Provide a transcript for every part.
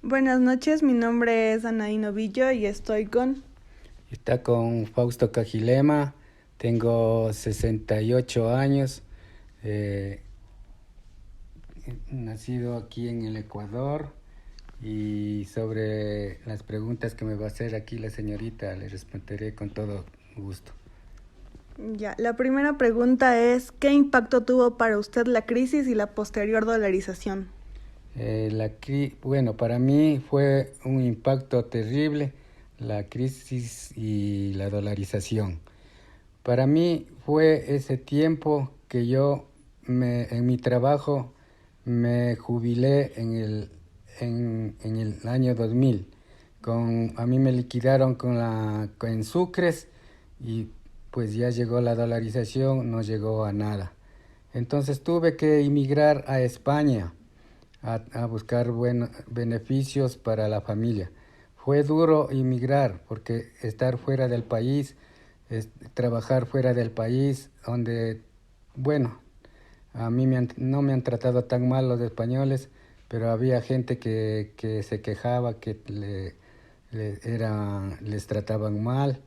Buenas noches, mi nombre es Anaí Novillo y estoy con... Está con Fausto Cajilema, tengo 68 años, eh, nacido aquí en el Ecuador y sobre las preguntas que me va a hacer aquí la señorita le responderé con todo gusto. Ya, la primera pregunta es, ¿qué impacto tuvo para usted la crisis y la posterior dolarización? Bueno, para mí fue un impacto terrible la crisis y la dolarización. Para mí fue ese tiempo que en mi trabajo me jubilé en el año 2000. A mí me liquidaron en sucres y pues ya llegó la dolarización, no llegó a nada. Entonces tuve que emigrar a España a buscar buenos beneficios para la familia. Fue duro emigrar porque estar fuera del país, trabajar fuera del país, donde, bueno, no me han tratado tan mal los españoles, pero había gente que se quejaba que les trataban mal,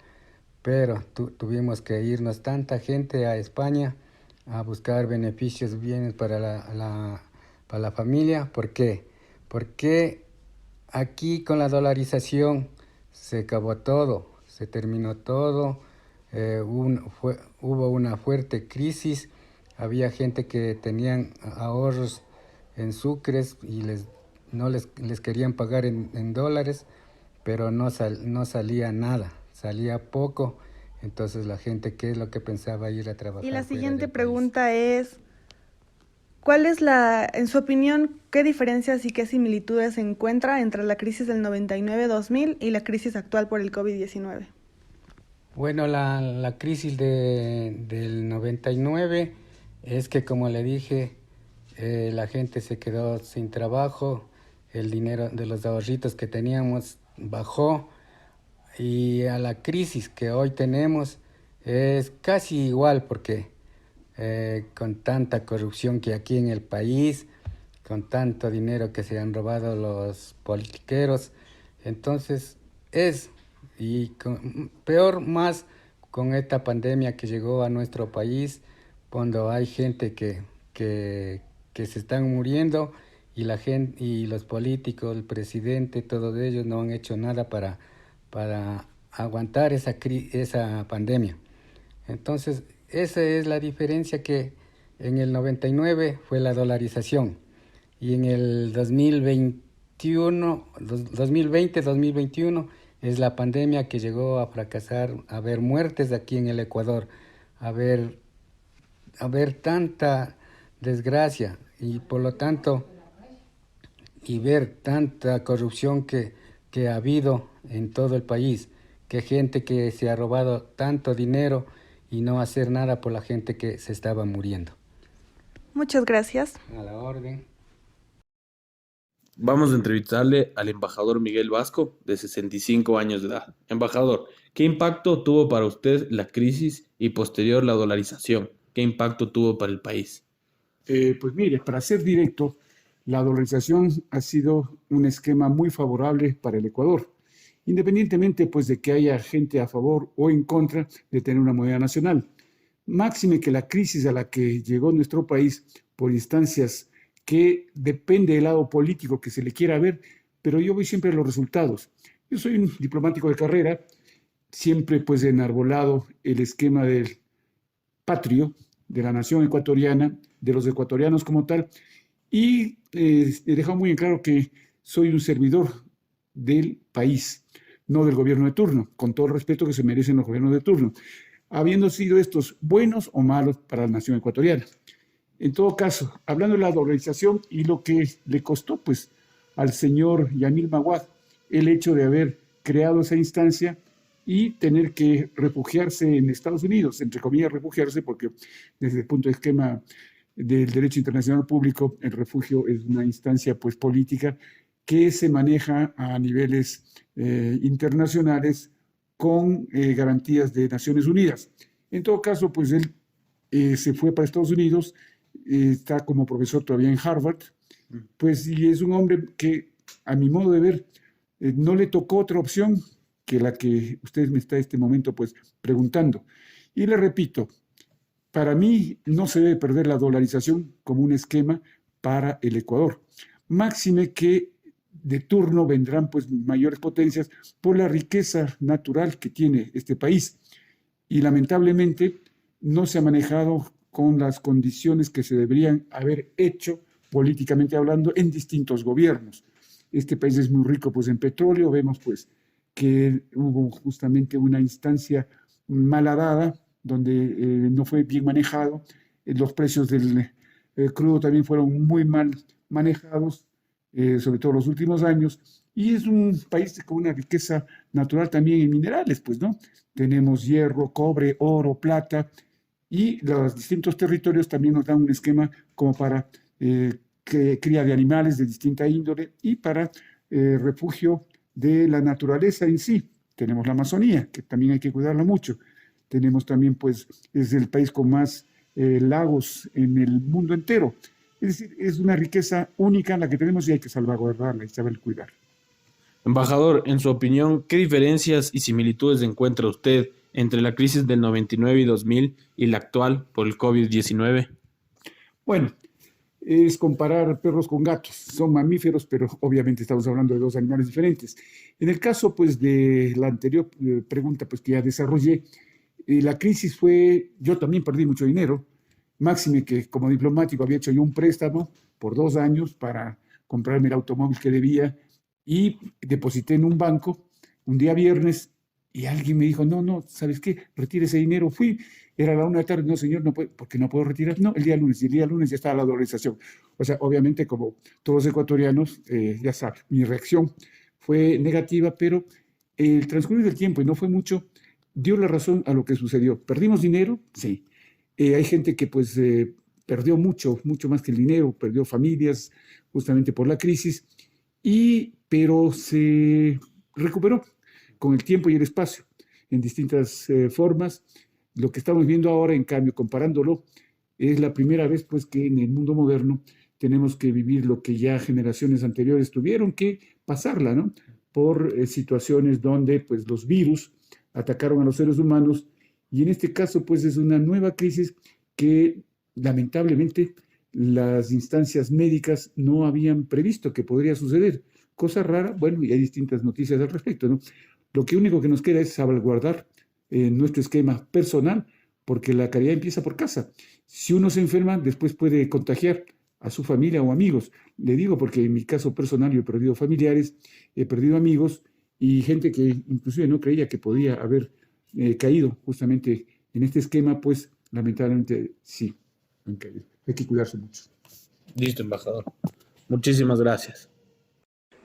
pero tuvimos que irnos tanta gente a España a buscar beneficios, bienes para para la familia. ¿Por qué? Porque aquí con la dolarización se acabó todo, se terminó todo, hubo una fuerte crisis, había gente que tenían ahorros en sucres y no les querían pagar en dólares, pero no salía nada, salía poco, entonces la gente, ¿qué es lo que pensaba ir a Y la trabajar fuera siguiente del país? pregunta es, ¿cuál es en su opinión, qué diferencias y qué similitudes se encuentra entre la crisis del 99-2000 y la crisis actual por el COVID-19? Bueno, la crisis del 99 es que, como le dije, la gente se quedó sin trabajo, el dinero de los ahorritos que teníamos bajó y a la crisis que hoy tenemos es casi igual porque con tanta corrupción que aquí en el país, con tanto dinero que se han robado los politiqueros, entonces es, peor más con esta pandemia que llegó a nuestro país, cuando hay gente que se están muriendo y la gente y los políticos, el presidente, todos ellos no han hecho nada para aguantar esa pandemia. Entonces, esa es la diferencia que en el 99 fue la dolarización y en el 2021 es la pandemia que llegó a fracasar, a haber muertes aquí en el Ecuador, a haber, a haber tanta desgracia y por lo tanto y ver tanta corrupción que ha habido en todo el país, que gente que se ha robado tanto dinero y no hacer nada por la gente que se estaba muriendo. Muchas gracias. A la orden. Vamos a entrevistarle al embajador Miguel Vasco, de 65 años de edad. Embajador, ¿qué impacto tuvo para usted la crisis y posterior la dolarización? ¿Qué impacto tuvo para el país? Pues mire, para ser directo, la dolarización ha sido un esquema muy favorable para el Ecuador, independientemente pues de que haya gente a favor o en contra de tener una moneda nacional. Máxime que la crisis a la que llegó nuestro país por instancias que depende del lado político que se le quiera ver, pero yo voy siempre a los resultados. Yo soy un diplomático de carrera, siempre pues enarbolado el esquema del patrio, de la nación ecuatoriana, de los ecuatorianos como tal, y he dejado muy en claro que soy un servidor del país, no del gobierno de turno, con todo el respeto que se merecen los gobiernos de turno, habiendo sido estos buenos o malos para la nación ecuatoriana. En todo caso, hablando de la dolarización y lo que le costó pues al señor Yamil Maguad el hecho de haber creado esa instancia y tener que refugiarse en Estados Unidos, entre comillas refugiarse, porque desde el punto de esquema del derecho internacional público, el refugio es una instancia pues política que se maneja a niveles internacionales con garantías de Naciones Unidas. En todo caso, pues él se fue para Estados Unidos, está como profesor todavía en Harvard, pues y es un hombre que a mi modo de ver, no le tocó otra opción que la que usted me está en este momento pues preguntando. Y le repito, para mí no se debe perder la dolarización como un esquema para el Ecuador. Máxime que de turno vendrán pues mayores potencias por la riqueza natural que tiene este país. Y lamentablemente no se ha manejado con las condiciones que se deberían haber hecho políticamente hablando en distintos gobiernos. Este país es muy rico pues en petróleo, vemos pues que hubo justamente una instancia malhadada donde no fue bien manejado, los precios del crudo también fueron muy mal manejados, sobre todo los últimos años, y es un país con una riqueza natural también en minerales, pues, ¿no? Tenemos hierro, cobre, oro, plata, y los distintos territorios también nos dan un esquema como para cría de animales de distinta índole y para refugio de la naturaleza en sí. Tenemos la Amazonía, que también hay que cuidarla mucho. Tenemos también, pues, es el país con más lagos en el mundo entero. Es decir, es una riqueza única la que tenemos y hay que salvaguardarla y saber cuidar. Embajador, en su opinión, ¿qué diferencias y similitudes encuentra usted entre la crisis del 99 y 2000 y la actual por el COVID-19? Bueno, es comparar perros con gatos. Son mamíferos, pero obviamente estamos hablando de dos animales diferentes. En el caso, pues, de la anterior pregunta, pues, que ya desarrollé, la crisis fue, yo también perdí mucho dinero, máxime que como diplomático había hecho yo un préstamo por 2 años para comprarme el automóvil que debía y deposité en un banco un día viernes y alguien me dijo, no, no, ¿sabes qué? Retire ese dinero. Fui, era la 1 de la tarde, no, señor, no puede, ¿por qué no puedo retirar? No, el día lunes, y el día lunes ya estaba la dolarización. O sea, obviamente, como todos los ecuatorianos, ya saben, mi reacción fue negativa, pero el transcurrir del tiempo, y no fue mucho, dio la razón a lo que sucedió. ¿Perdimos dinero? Sí. Hay gente que pues perdió mucho, mucho más que el dinero, perdió familias justamente por la crisis, pero se recuperó con el tiempo y el espacio en distintas formas. Lo que estamos viendo ahora, en cambio, comparándolo, es la primera vez pues que en el mundo moderno tenemos que vivir lo que ya generaciones anteriores tuvieron que pasarla, ¿no? Por situaciones donde pues los virus atacaron a los seres humanos y en este caso pues es una nueva crisis que lamentablemente las instancias médicas no habían previsto que podría suceder. Cosa rara, bueno, y hay distintas noticias al respecto, ¿no? Lo que único que nos queda es salvaguardar nuestro esquema personal, porque la caridad empieza por casa. Si uno se enferma, después puede contagiar a su familia o amigos. Le digo porque en mi caso personal yo he perdido familiares, he perdido amigos y gente que inclusive no creía que podía haber caído justamente en este esquema, pues lamentablemente sí, han caído. Hay que cuidarse mucho. Listo, embajador. Muchísimas gracias.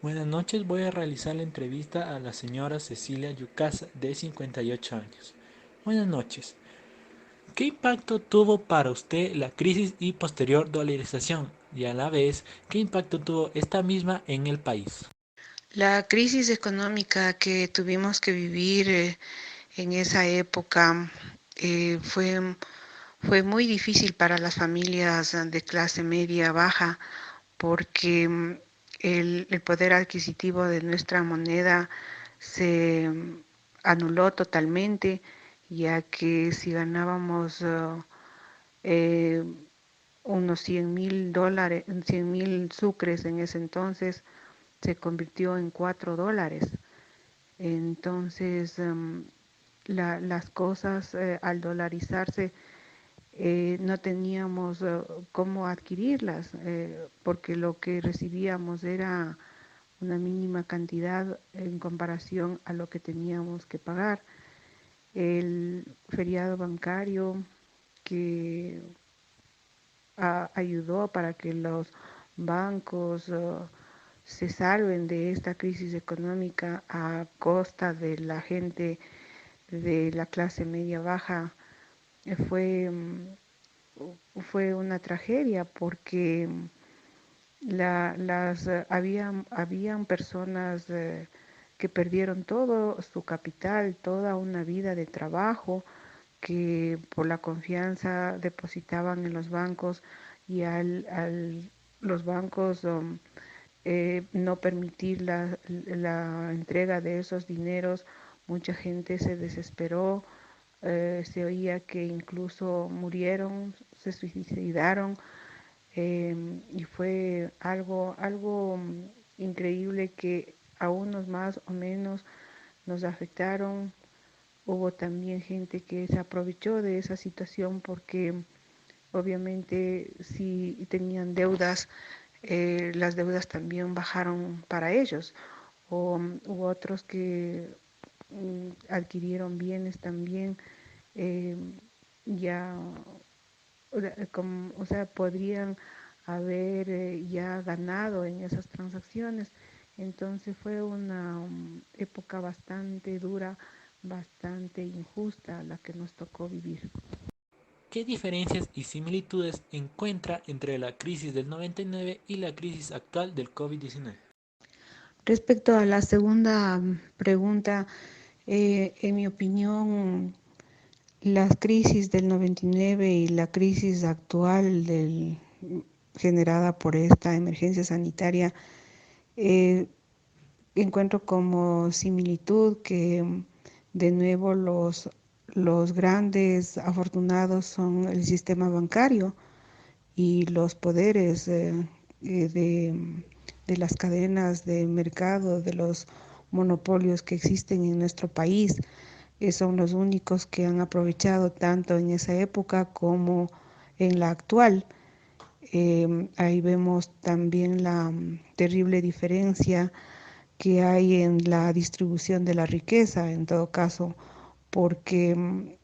Buenas noches, voy a realizar la entrevista a la señora Cecilia Yucasa, de 58 años. Buenas noches. ¿Qué impacto tuvo para usted la crisis y posterior dolarización? Y a la vez, ¿qué impacto tuvo esta misma en el país? La crisis económica que tuvimos que vivir en esa época fue muy difícil para las familias de clase media baja porque el poder adquisitivo de nuestra moneda se anuló totalmente, ya que si ganábamos eh, unos $100,000, 100,000 sucres en ese entonces, se convirtió en $4. Entonces, las cosas al dolarizarse no teníamos cómo adquirirlas, porque lo que recibíamos era una mínima cantidad en comparación a lo que teníamos que pagar. El feriado bancario que ayudó para que los bancos se salven de esta crisis económica a costa de la gente de la clase media baja, fue, fue una tragedia porque habían personas que perdieron todo su capital, toda una vida de trabajo, que por la confianza depositaban en los bancos y los bancos no permitir la entrega de esos dineros, mucha gente se desesperó, se oía que incluso murieron, se suicidaron, y fue algo increíble que a unos más o menos nos afectaron. Hubo también gente que se aprovechó de esa situación porque obviamente si tenían deudas, las deudas también bajaron para ellos. O hubo otros que adquirieron bienes también, eh, ya, o sea, podrían haber ya ganado en esas transacciones. Entonces fue una época bastante dura, bastante injusta la que nos tocó vivir. ¿Qué diferencias y similitudes encuentra entre la crisis del 99 y la crisis actual del COVID-19? Respecto a la segunda pregunta, en mi opinión, la crisis del 99 y la crisis actual generada por esta emergencia sanitaria, eh, encuentro como similitud que de nuevo los grandes afortunados son el sistema bancario y los poderes de las cadenas de mercado, de los monopolios que existen en nuestro país. Son los únicos que han aprovechado tanto en esa época como en la actual. Ahí vemos también la terrible diferencia que hay en la distribución de la riqueza, en todo caso, porque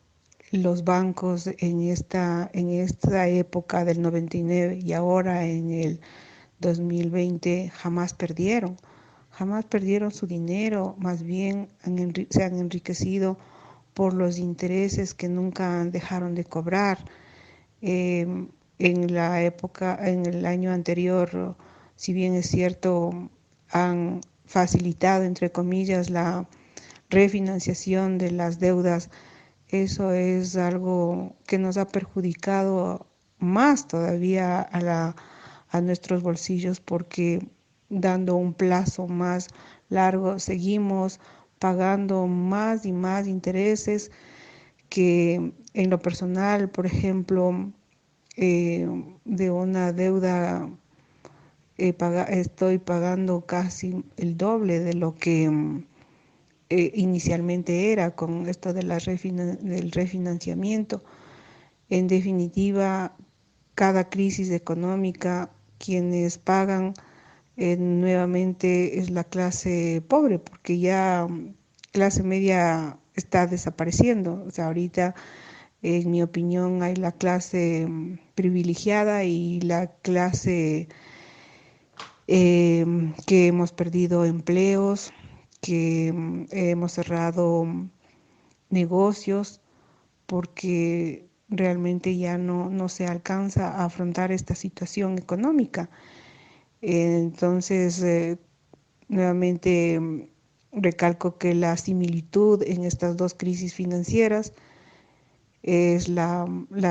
los bancos en esta época del 99 y ahora en el 2020 jamás perdieron su dinero, más bien se han enriquecido por los intereses que nunca dejaron de cobrar. En la época, en el año anterior, si bien es cierto, han facilitado, entre comillas, la refinanciación de las deudas. Eso es algo que nos ha perjudicado más todavía a nuestros bolsillos porque dando un plazo más largo seguimos pagando más y más intereses que en lo personal, por ejemplo, de una deuda estoy pagando casi el doble de lo que inicialmente era con esto de del refinanciamiento. En definitiva, cada crisis económica, quienes pagan nuevamente es la clase pobre, porque ya clase media está desapareciendo. O sea, ahorita, en mi opinión, hay la clase privilegiada y la clase que hemos perdido empleos, que hemos cerrado negocios porque realmente ya no se alcanza a afrontar esta situación económica. Entonces, nuevamente recalco que la similitud en estas dos crisis financieras es la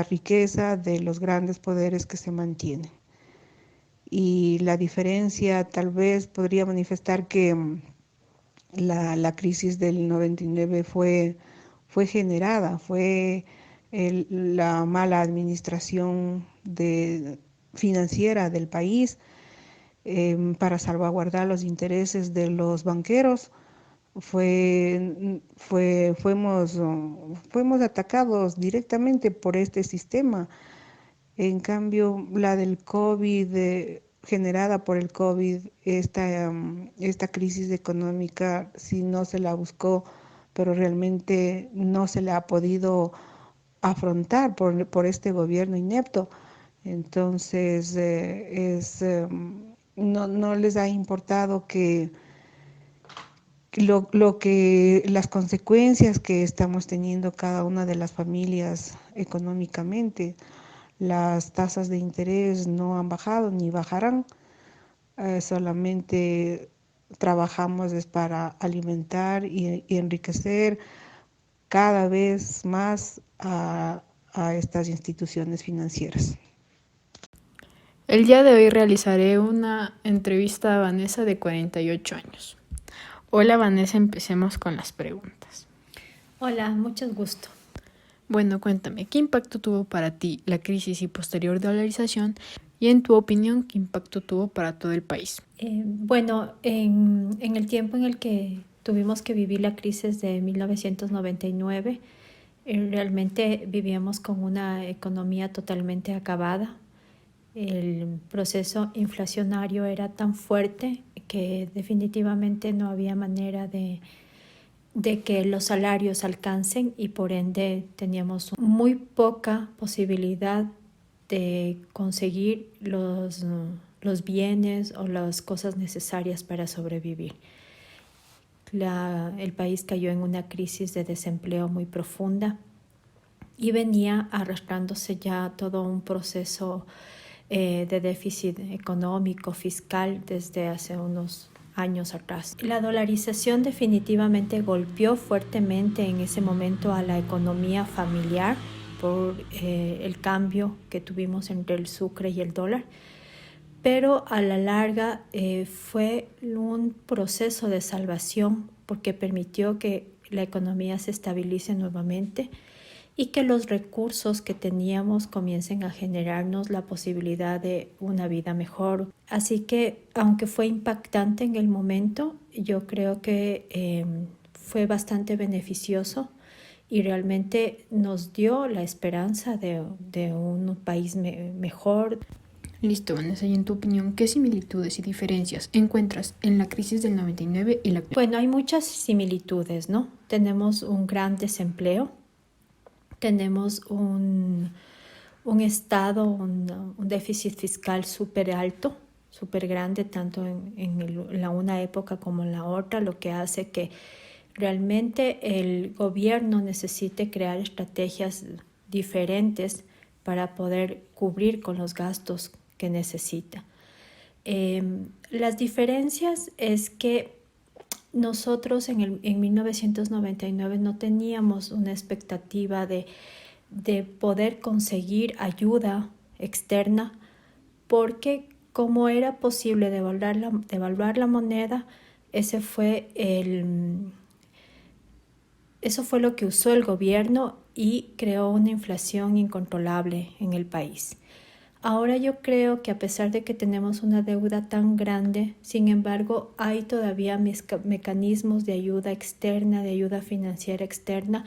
riqueza de los grandes poderes que se mantienen. Y la diferencia tal vez podría manifestar que la crisis del 99 fue generada, fue la mala administración financiera del país para salvaguardar los intereses de los banqueros. Fuimos atacados directamente por este sistema. En cambio, la del COVID, generada por el COVID, esta crisis económica, sí no se la buscó, pero realmente no se la ha podido afrontar por este gobierno inepto. Entonces, no les ha importado que las consecuencias que estamos teniendo cada una de las familias económicamente. Las tasas de interés no han bajado ni bajarán, solamente trabajamos es para alimentar y enriquecer cada vez más a estas instituciones financieras. El día de hoy realizaré una entrevista a Vanessa de 48 años. Hola Vanessa, empecemos con las preguntas. Hola, mucho gusto. Bueno, cuéntame, ¿qué impacto tuvo para ti la crisis y posterior dolarización? Y en tu opinión, ¿qué impacto tuvo para todo el país? En el tiempo en el que tuvimos que vivir la crisis de 1999, realmente vivíamos con una economía totalmente acabada. El proceso inflacionario era tan fuerte que definitivamente no había manera de que los salarios alcancen y por ende teníamos muy poca posibilidad de conseguir los bienes o las cosas necesarias para sobrevivir. El país cayó en una crisis de desempleo muy profunda y venía arrastrándose ya todo un proceso de déficit económico, fiscal desde hace unos años atrás. La dolarización definitivamente golpeó fuertemente en ese momento a la economía familiar por el cambio que tuvimos entre el sucre y el dólar, pero a la larga fue un proceso de salvación porque permitió que la economía se estabilice nuevamente y que los recursos que teníamos comiencen a generarnos la posibilidad de una vida mejor. Así que, aunque fue impactante en el momento, yo creo que fue bastante beneficioso y realmente nos dio la esperanza de un país mejor. Listo, Vanessa, y en tu opinión, ¿qué similitudes y diferencias encuentras en la crisis del 99 y la actual? Bueno, hay muchas similitudes, ¿no? Tenemos un gran desempleo. Tenemos un estado, un déficit fiscal súper alto, súper grande, tanto en una época como en la otra, lo que hace que realmente el gobierno necesite crear estrategias diferentes para poder cubrir con los gastos que necesita. Las diferencias es que nosotros en 1999 no teníamos una expectativa de poder conseguir ayuda externa porque como era posible devaluar la moneda, eso fue lo que usó el gobierno y creó una inflación incontrolable en el país. Ahora yo creo que a pesar de que tenemos una deuda tan grande, sin embargo, hay todavía mecanismos de ayuda externa, de ayuda financiera externa,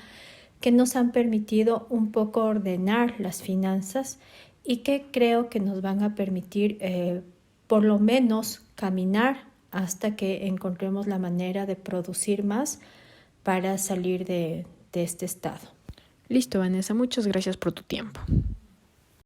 que nos han permitido un poco ordenar las finanzas y que creo que nos van a permitir por lo menos caminar hasta que encontremos la manera de producir más para salir de este estado. Listo, Vanessa, muchas gracias por tu tiempo.